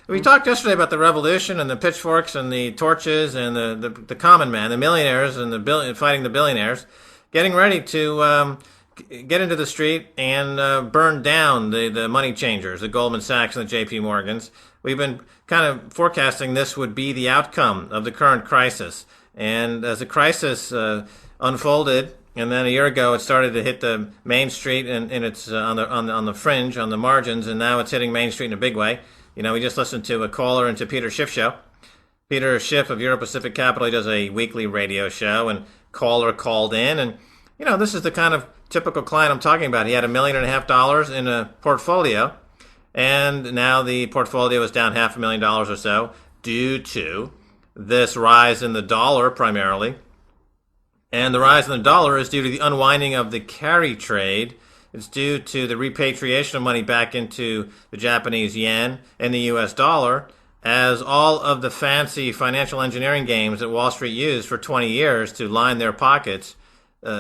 We talked yesterday about the revolution and the pitchforks and the torches and the common man, the millionaires and fighting the billionaires, getting ready to get into the street and burn down the money changers, the Goldman Sachs and the J.P. Morgans. We've been kind of forecasting this would be the outcome of the current crisis. And as the crisis unfolded, and then a year ago it started to hit the Main Street and it's on the fringe, on the margins, and now it's hitting Main Street in a big way. You know, we just listened to a caller into Peter Schiff's show. Peter Schiff of Euro Pacific Capital, he does a weekly radio show, and caller called in, and you know, this is the kind of typical client I'm talking about. He had $1.5 million in a portfolio, and now the portfolio is down $500,000 or so due to this rise in the dollar primarily. And the rise in the dollar is due to the unwinding of the carry trade. It's due to the repatriation of money back into the Japanese yen and the US dollar, as all of the fancy financial engineering games that Wall Street used for 20 years to line their pockets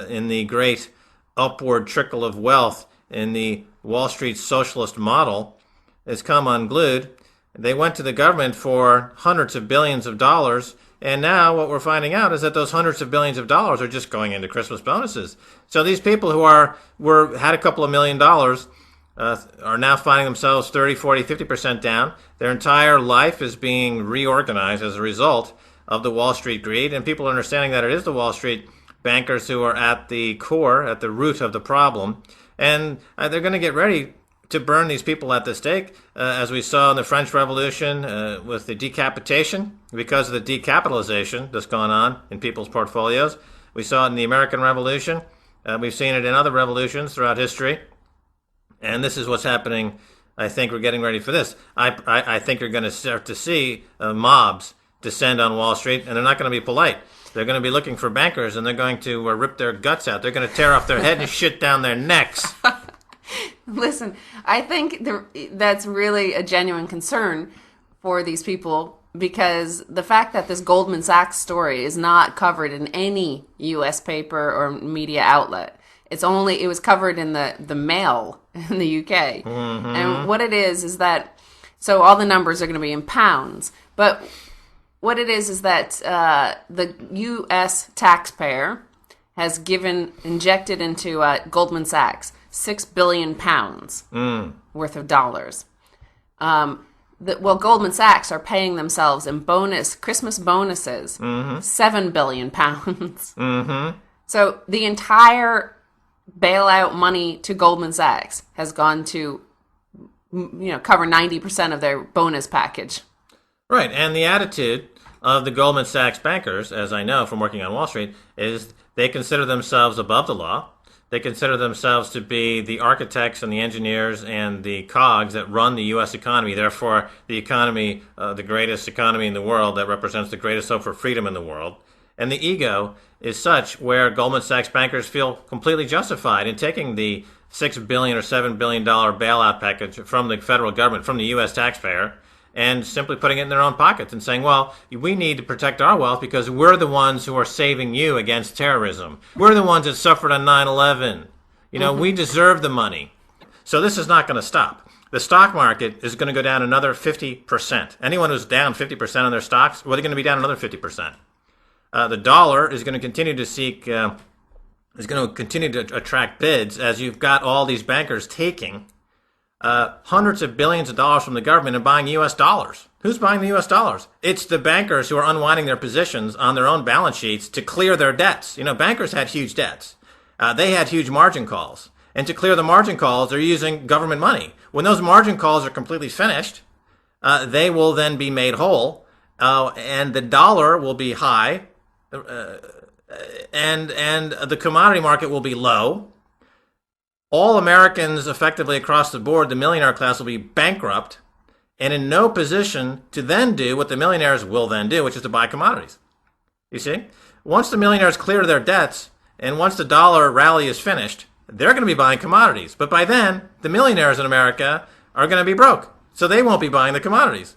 in the great upward trickle of wealth in the Wall Street socialist model has come unglued. They went to the government for hundreds of billions of dollars, and now what we're finding out is that those hundreds of billions of dollars are just going into Christmas bonuses. So these people who had a couple of $1 million are now finding themselves 30, 40, 50% down. Their entire life is being reorganized as a result of the Wall Street greed, and people are understanding that it is the Wall Street bankers who are at the core, at the root of the problem, and they're going to get ready to burn these people at the stake, as we saw in the French Revolution with the decapitation, because of the decapitalization that's gone on in people's portfolios. We saw it in the American Revolution. We've seen it in other revolutions throughout history. And this is what's happening. I think we're getting ready for this. I think you're going to start to see mobs descend on Wall Street, and they're not going to be polite. They're going to be looking for bankers, and they're going to rip their guts out. They're going to tear off their head and shit down their necks. Listen, I think that's really a genuine concern for these people, because the fact that this Goldman Sachs story is not covered in any U.S. paper or media outlet. It was covered in the Mail in the UK. Mm-hmm. And what it is that, so all the numbers are going to be in pounds, but what it is that the U.S. taxpayer has injected into Goldman Sachs 6 billion pounds worth of dollars. Goldman Sachs are paying themselves in Christmas bonuses, 7 billion pounds. Mm-hmm. So the entire bailout money to Goldman Sachs has gone to, cover 90% of their bonus package. Right, and the attitude of the Goldman Sachs bankers, as I know from working on Wall Street, is they consider themselves above the law. They consider themselves to be the architects and the engineers and the cogs that run the U.S. economy. Therefore, the economy, the greatest economy in the world, that represents the greatest hope for freedom in the world. And the ego is such where Goldman Sachs bankers feel completely justified in taking the $6 billion or $7 billion bailout package from the federal government, from the U.S. taxpayer, and simply putting it in their own pockets and saying, well, we need to protect our wealth because we're the ones who are saving you against terrorism. We're the ones that suffered on 9/11. We deserve the money. So this is not going to stop. The stock market is going to go down another 50%. Anyone who's down 50% on their stocks, well, they're going to be down another 50%. The dollar is going to continue to attract bids, as you've got all these bankers taking hundreds of billions of dollars from the government and buying U.S. dollars. Who's buying the U.S. dollars? It's the bankers who are unwinding their positions on their own balance sheets to clear their debts. Bankers had huge debts. They had huge margin calls. And to clear the margin calls, they're using government money. When those margin calls are completely finished, they will then be made whole, and the dollar will be high, and the commodity market will be low. All Americans effectively across the board, the millionaire class, will be bankrupt and in no position to then do what the millionaires will then do, which is to buy commodities. You see? Once the millionaires clear their debts and once the dollar rally is finished, they're going to be buying commodities. But by then, the millionaires in America are going to be broke, so they won't be buying the commodities.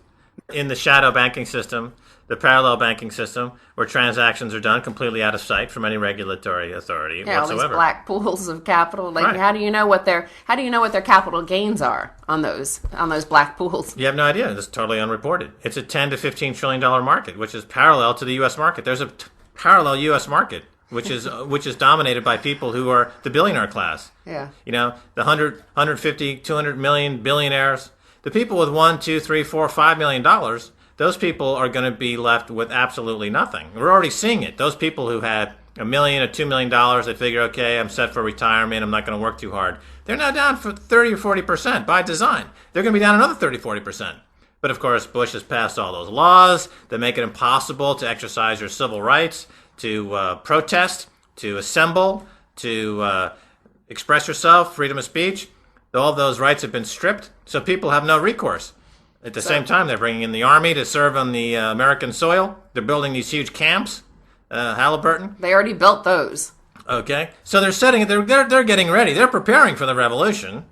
in the shadow banking system, the parallel banking system, where transactions are done completely out of sight from any regulatory authority Yeah, all whatsoever. these black pools of capital. Like, Right. how do you know what their capital gains are on those black pools? You have no idea. It's totally unreported. It's a $10 to $15 trillion market, which is parallel to the U.S. market. There's a parallel U.S. market, which is dominated by people who are the billionaire class. Yeah. You know, the 150, 200 million billionaires. The people with $1, $2, $3, $4, $5 million, those people are going to be left with absolutely nothing. We're already seeing it. Those people who had $1 million or $2 million, they figure, okay, I'm set for retirement. I'm not going to work too hard. They're now down for 30 or 40% by design. They're going to be down another 30, 40%. But of course, Bush has passed all those laws that make it impossible to exercise your civil rights, to protest, to assemble, to express yourself, freedom of speech. All of those rights have been stripped, so people have no recourse. At the same time, they're bringing in the army to serve on the American soil. They're building these huge camps, Halliburton. They already built those. Okay, so they're setting it. They're getting ready. They're preparing for the revolution,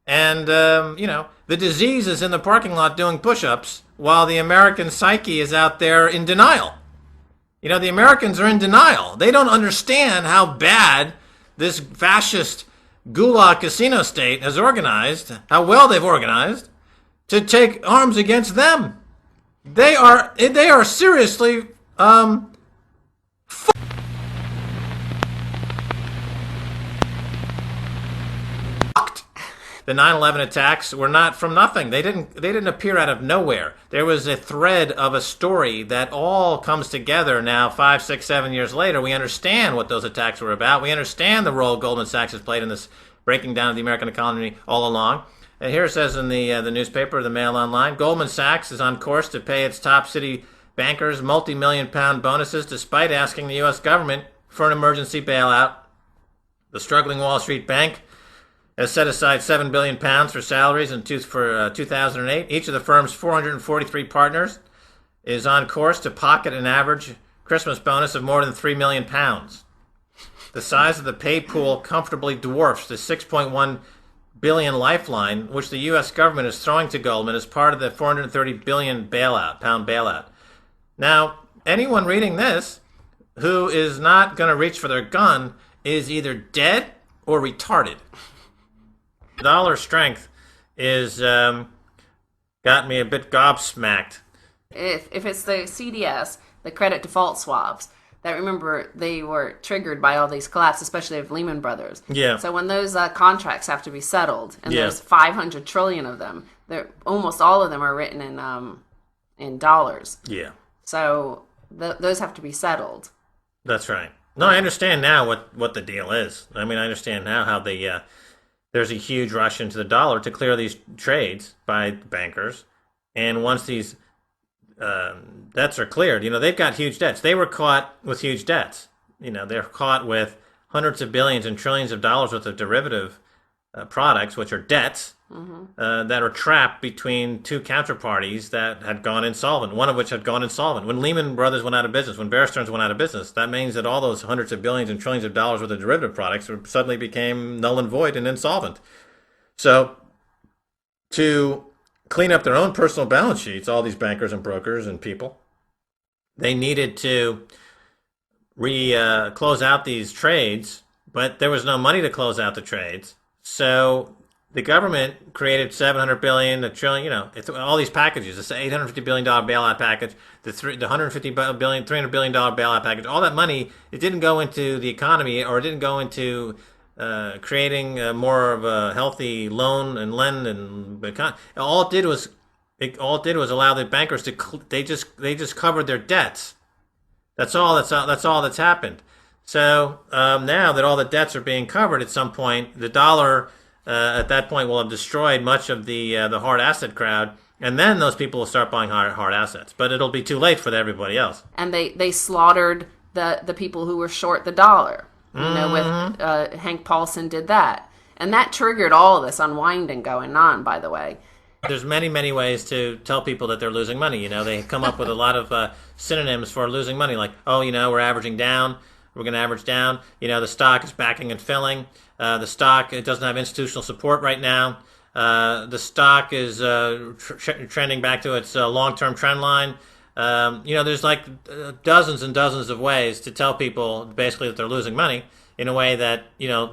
and the disease is in the parking lot doing push-ups, while the American psyche is out there in denial. You know, the Americans are in denial. They don't understand how bad this fascist gulag casino state has organized, how well they've organized to take arms against them. They are seriously fucked. The 9/11 attacks were not from nothing. They didn't appear out of nowhere. There was a thread of a story that all comes together now 5, 6, 7 years later. We understand what those attacks were about. We understand the role Goldman Sachs has played in this breaking down of the American economy all along. And here it says in the newspaper, the Mail Online, Goldman Sachs is on course to pay its top city bankers multi-million-pound bonuses despite asking the U.S. government for an emergency bailout. The struggling Wall Street bank has set aside £7 billion for salaries for 2008. Each of the firm's 443 partners is on course to pocket an average Christmas bonus of more than £3 million. The size of the pay pool comfortably dwarfs the $6.1 billion lifeline, which the U.S. government is throwing to Goldman as part of the $430 billion pound bailout. Now, anyone reading this who is not going to reach for their gun is either dead or retarded. Dollar strength is got me a bit gobsmacked. If it's the CDS, the credit default swaps, that, remember, they were triggered by all these collapses, especially of Lehman Brothers. Yeah. So when those contracts have to be settled, and Yeah. there's 500 trillion of them, almost all of them are written in dollars. Yeah, So those have to be settled. that's right. No, I understand now what the deal is. I mean, I understand now how there's a huge rush into the dollar to clear these trades by bankers, and once these debts are cleared, they've got huge debts. They were caught with huge debts. They're caught with hundreds of billions and trillions of dollars worth of derivative products, which are debts, that are trapped between two counterparties that had gone insolvent, one of which had gone insolvent. When Lehman Brothers went out of business, when Bear Stearns went out of business, that means that all those hundreds of billions and trillions of dollars worth of derivative products suddenly became null and void and insolvent. So to clean up their own personal balance sheets, all these bankers and brokers and people, they needed to close out these trades, but there was no money to close out the trades. So the government created $700 billion, $1 trillion, all these packages. It's an $850 billion bailout package, the $150 billion, $300 billion bailout package. All that money, it didn't go into the economy, or it didn't go into creating more of a healthy loan and lend and all it did was allow the bankers to they just covered their debts. That's all that's happened. So now that all the debts are being covered, at some point the dollar at that point will have destroyed much of the hard asset crowd, and then those people will start buying hard assets. But it'll be too late for everybody else. And they slaughtered the people who were short the dollar. With Hank Paulson did that. And that triggered all of this unwinding going on, by the way. There's many, many ways to tell people that they're losing money. They come up with a lot of synonyms for losing money, like, we're averaging down. We're going to average down. The stock is backing and filling. The stock, it doesn't have institutional support right now. The stock is trending back to its long-term trend line. There's like dozens and dozens of ways to tell people basically that they're losing money in a way that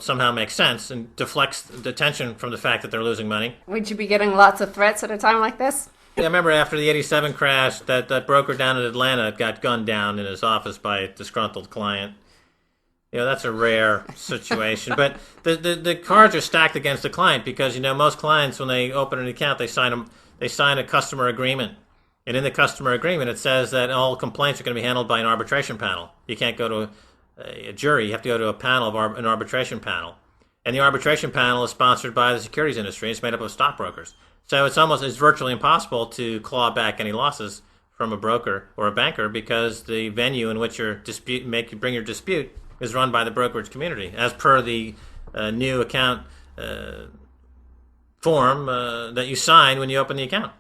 somehow makes sense and deflects the attention from the fact that they're losing money. Would you be getting lots of threats at a time like this? Yeah, I remember after the '87 crash, that broker down in Atlanta got gunned down in his office by a disgruntled client. That's a rare situation. But the cards are stacked against the client because most clients, when they open an account, they sign a customer agreement. And in the customer agreement, it says that all complaints are going to be handled by an arbitration panel. You can't go to a jury. You have to go to a panel an arbitration panel. And the arbitration panel is sponsored by the securities industry. It's made up of stockbrokers. So it's virtually impossible to claw back any losses from a broker or a banker because the venue in which you bring your dispute is run by the brokerage community, as per the new account form that you sign when you open the account.